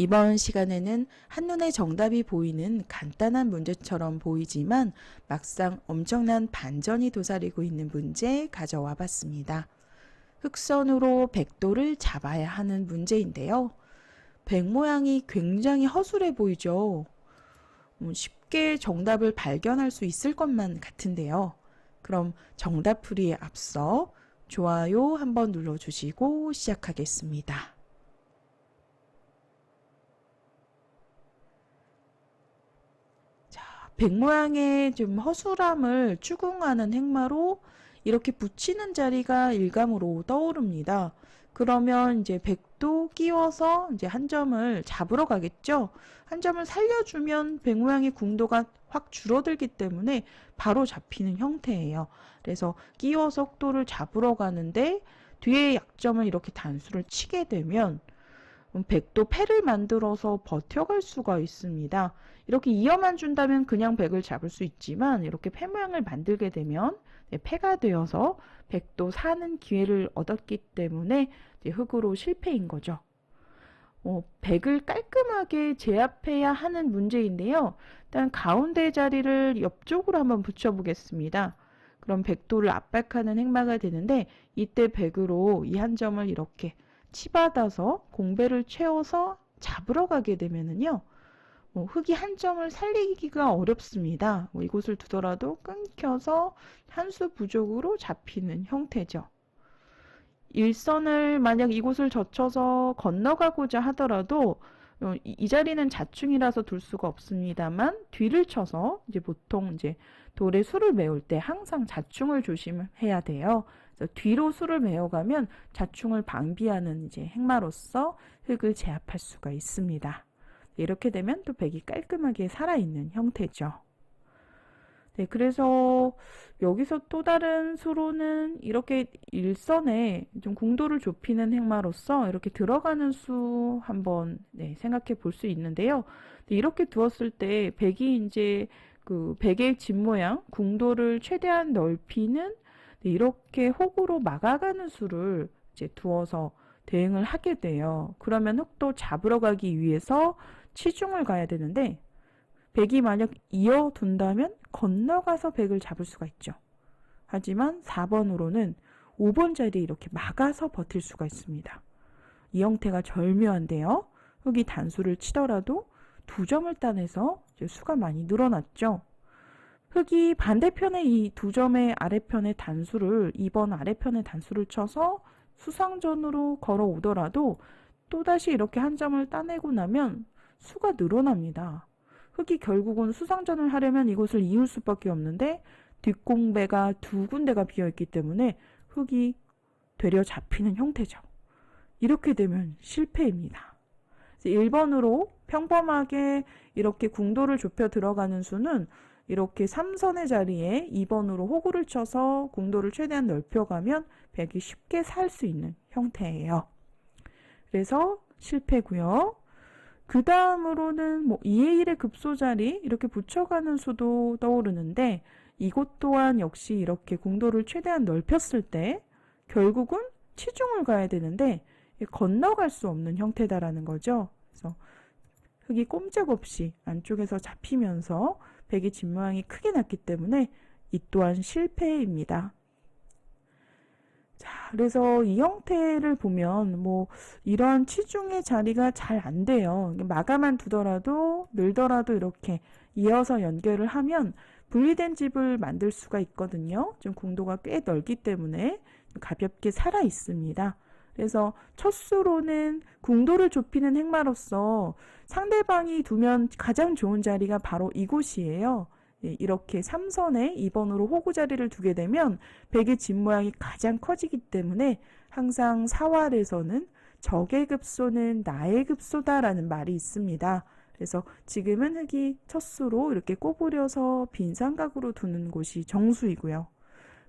이번 시간에는 한눈에 정답이 보이는 간단한 문제처럼 보이지만 막상 엄청난 반전이 도사리고 있는 문제 가져와 봤습니다. 흑선으로 백도를 잡아야 하는 문제인데요. 백 모양이 굉장히 허술해 보이죠. 쉽게 정답을 발견할 수 있을 것만 같은데요. 그럼 정답 풀이에 앞서 좋아요 한번 눌러주시고 시작하겠습니다. 백 모양의 좀 허술함을 추궁하는 행마로 이렇게 붙이는 자리가 일감으로 떠오릅니다. 그러면 이제 백도 끼워서 이제 한 점을 잡으러 가겠죠. 한 점을 살려주면 백 모양의 궁도가 확 줄어들기 때문에 바로 잡히는 형태예요. 그래서 끼워 속도를 잡으러 가는데 뒤에 약점을 이렇게 단수를 치게 되면 백도 패를 만들어서 버텨갈 수가 있습니다. 이렇게 이어만 준다면 그냥 백을 잡을 수 있지만 이렇게 패 모양을 만들게 되면 패가 되어서 백도 사는 기회를 얻었기 때문에 흑으로 실패인 거죠. 백을 깔끔하게 제압해야 하는 문제인데요. 일단 가운데 자리를 옆쪽으로 한번 붙여보겠습니다. 그럼 백도를 압박하는 행마가 되는데 이때 백으로 이 한 점을 이렇게 치받아서 공배를 채워서 잡으러 가게 되면은요. 흑이 한 점을 살리기가 어렵습니다. 이곳을 두더라도 끊겨서 한 수 부족으로 잡히는 형태죠. 일선을 만약 이곳을 젖혀서 건너가고자 하더라도 이 자리는 자충이라서 둘 수가 없습니다만 뒤를 쳐서 이제 보통 이제 돌에 수를 메울 때 항상 자충을 조심해야 돼요. 그래서 뒤로 수를 메어가면 자충을 방비하는 이제 행마로서 흑을 제압할 수가 있습니다. 이렇게 되면 또 백이 깔끔하게 살아있는 형태죠. 네, 그래서 여기서 또 다른 수로는 이렇게 일선에 좀 궁도를 좁히는 행마로서 이렇게 들어가는 수 한번 생각해 볼 수 있는데요. 이렇게 두었을 때 백이 이제 그 백의 집 모양 궁도를 최대한 넓히는 이렇게 혹으로 막아가는 수를 이제 두어서 대응을 하게 돼요. 그러면 흑도 잡으러 가기 위해서 치중을 가야 되는데 백이 만약 이어둔다면 건너가서 백을 잡을 수가 있죠. 하지만 4번으로는 5번 자리에 이렇게 막아서 버틸 수가 있습니다. 이 형태가 절묘한데요. 흑이 단수를 치더라도 2점을 따내서 수가 많이 늘어났죠. 흑이 반대편에 이 2점의 아래편의 단수를 2번 아래편의 단수를 쳐서 수상전으로 걸어오더라도 또다시 이렇게 한 점을 따내고 나면 수가 늘어납니다. 흑이 결국은 수상전을 하려면 이곳을 이을 수밖에 없는데 뒷공배가 2군데가 비어있기 때문에 흑이 되려 잡히는 형태죠. 이렇게 되면 실패입니다. 1번으로 평범하게 이렇게 궁도를 좁혀 들어가는 수는 이렇게 3선의 자리에 2번으로 호구를 쳐서 궁도를 최대한 넓혀가면 백이 쉽게 살 수 있는 형태예요. 그래서 실패고요. 그 다음으로는 2의 1의 급소 자리 이렇게 붙여가는 수도 떠오르는데 이곳 또한 역시 이렇게 궁도를 최대한 넓혔을 때 결국은 치중을 가야 되는데 건너갈 수 없는 형태다라는 거죠. 그래서 흑이 꼼짝없이 안쪽에서 잡히면서 백의 집 모양이 크게 났기 때문에 이 또한 실패입니다. 자, 그래서 이 형태를 보면 이러한 치중의 자리가 잘 안 돼요. 마감만 두더라도 늘더라도 이렇게 이어서 연결을 하면 분리된 집을 만들 수가 있거든요. 좀 궁도가 꽤 넓기 때문에 가볍게 살아 있습니다. 그래서 첫 수로는 궁도를 좁히는 행마로서 상대방이 두면 가장 좋은 자리가 바로 이곳이에요. 이렇게 3선에 2번으로 호구 자리를 두게 되면 백의 집 모양이 가장 커지기 때문에 항상 사활에서는 적의 급소는 나의 급소다라는 말이 있습니다. 그래서 지금은 흑이 첫 수로 이렇게 꼬부려서 빈 삼각으로 두는 곳이 정수이고요.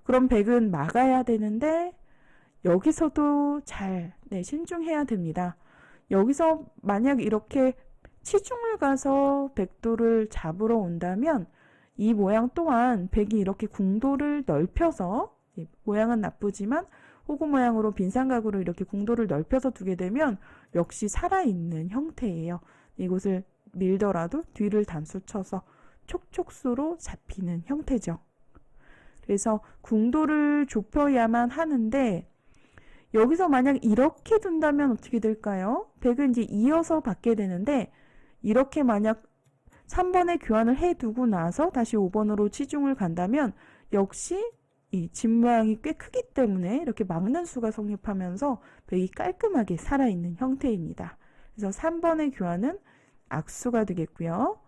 그럼 백은 막아야 되는데 여기서도 잘 신중해야 됩니다. 여기서 만약 이렇게 치중을 가서 백도를 잡으러 온다면 이 모양 또한 백이 이렇게 궁도를 넓혀서 모양은 나쁘지만 호구 모양으로 빈삼각으로 이렇게 궁도를 넓혀서 두게 되면 역시 살아있는 형태예요. 이곳을 밀더라도 뒤를 단수 쳐서 촉촉수로 잡히는 형태죠. 그래서 궁도를 좁혀야만 하는데 여기서 만약 이렇게 둔다면 어떻게 될까요? 백을 이제 이어서 받게 되는데 이렇게 만약 3번에 교환을 해두고 나서 다시 5번으로 치중을 간다면 역시 이 집 모양이 꽤 크기 때문에 이렇게 막는 수가 성립하면서 백이 깔끔하게 살아있는 형태입니다. 그래서 3번의 교환은 악수가 되겠고요.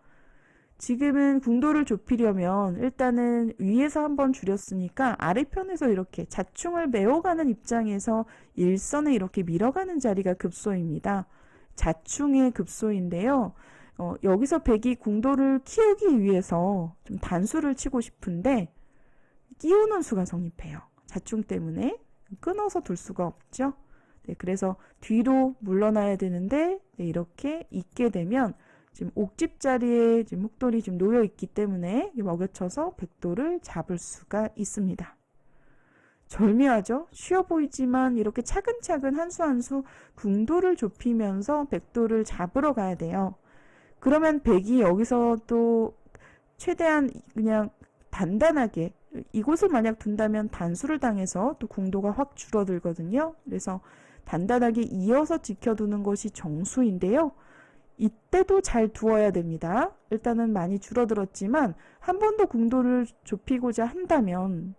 지금은 궁도를 좁히려면 일단은 위에서 한번 줄였으니까 아래편에서 이렇게 자충을 메워가는 입장에서 일선에 이렇게 밀어가는 자리가 급소입니다. 자충의 급소인데요. 여기서 백이 궁도를 키우기 위해서 좀 단수를 치고 싶은데 끼우는 수가 성립해요. 자충 때문에 끊어서 둘 수가 없죠. 네, 그래서 뒤로 물러나야 되는데 네, 이렇게 있게 되면 지금 옥집 자리에 지금 흑돌이 지금 놓여 있기 때문에 먹여쳐서 백돌을 잡을 수가 있습니다. 절묘하죠? 쉬워 보이지만 이렇게 차근차근 한 수 한 수 궁도를 좁히면서 백돌을 잡으러 가야 돼요. 그러면 백이 여기서 또 최대한 그냥 단단하게 이곳을 만약 둔다면 단수를 당해서 또 궁도가 확 줄어들거든요. 그래서 단단하게 이어서 지켜두는 것이 정수인데요. 이때도 잘 두어야 됩니다. 일단은 많이 줄어들었지만 한 번 더 궁도를 좁히고자 한다면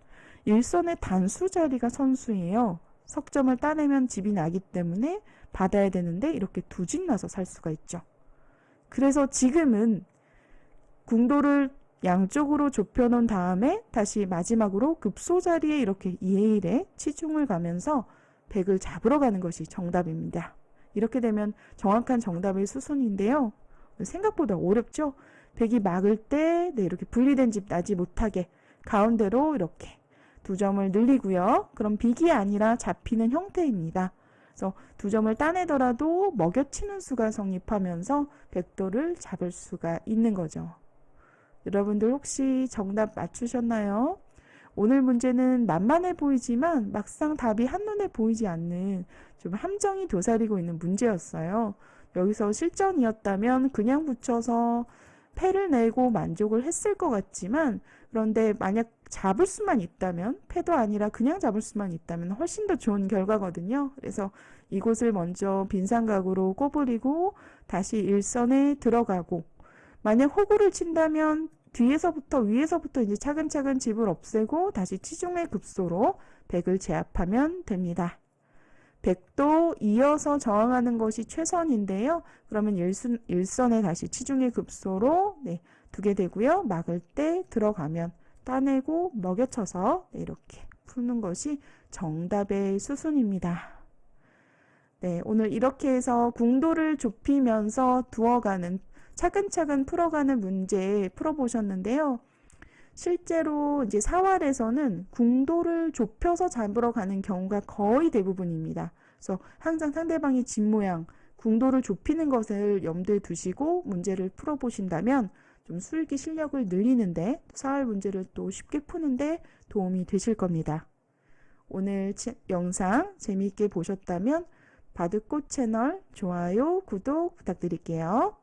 일선의 단수 자리가 선수예요. 석점을 따내면 집이 나기 때문에 받아야 되는데 이렇게 두 집 나서 살 수가 있죠. 그래서 지금은 궁도를 양쪽으로 좁혀놓은 다음에 다시 마지막으로 급소 자리에 이렇게 2의 1에 치중을 가면서 백을 잡으러 가는 것이 정답입니다. 이렇게 되면 정확한 정답의 수순인데요. 생각보다 어렵죠? 백이 막을 때 네, 이렇게 분리된 집 나지 못하게 가운데로 이렇게 두 점을 늘리고요. 그럼 빅이 아니라 잡히는 형태입니다. 그래서 두 점을 따내더라도 먹여치는 수가 성립하면서 백도를 잡을 수가 있는 거죠. 여러분들 혹시 정답 맞추셨나요? 오늘 문제는 만만해 보이지만 막상 답이 한눈에 보이지 않는 좀 함정이 도사리고 있는 문제였어요. 여기서 실전이었다면 그냥 붙여서 패를 내고 만족을 했을 것 같지만 그런데 만약 잡을 수만 있다면 패도 아니라 그냥 잡을 수만 있다면 훨씬 더 좋은 결과거든요. 그래서 이곳을 먼저 빈삼각으로 꼬부리고 다시 일선에 들어가고 만약 호구를 친다면 뒤에서부터 위에서부터 이제 차근차근 집을 없애고 다시 치중의 급소로 백을 제압하면 됩니다. 백도 이어서 저항하는 것이 최선인데요. 그러면 일선에 다시 치중의 급소로 네, 두게 되고요. 막을 때 들어가면 따내고 먹여쳐서 네, 이렇게 푸는 것이 정답의 수순입니다. 네, 오늘 이렇게 해서 궁도를 좁히면서 두어가는 차근차근 풀어가는 문제 풀어보셨는데요. 실제로 이제 사활에서는 궁도를 좁혀서 잡으러 가는 경우가 거의 대부분입니다. 그래서 항상 상대방의 집 모양, 궁도를 좁히는 것을 염두에 두시고 문제를 풀어보신다면 좀 술기 실력을 늘리는데 사활 문제를 또 쉽게 푸는데 도움이 되실 겁니다. 오늘 영상 재미있게 보셨다면 바둑꽃 채널 좋아요, 구독 부탁드릴게요.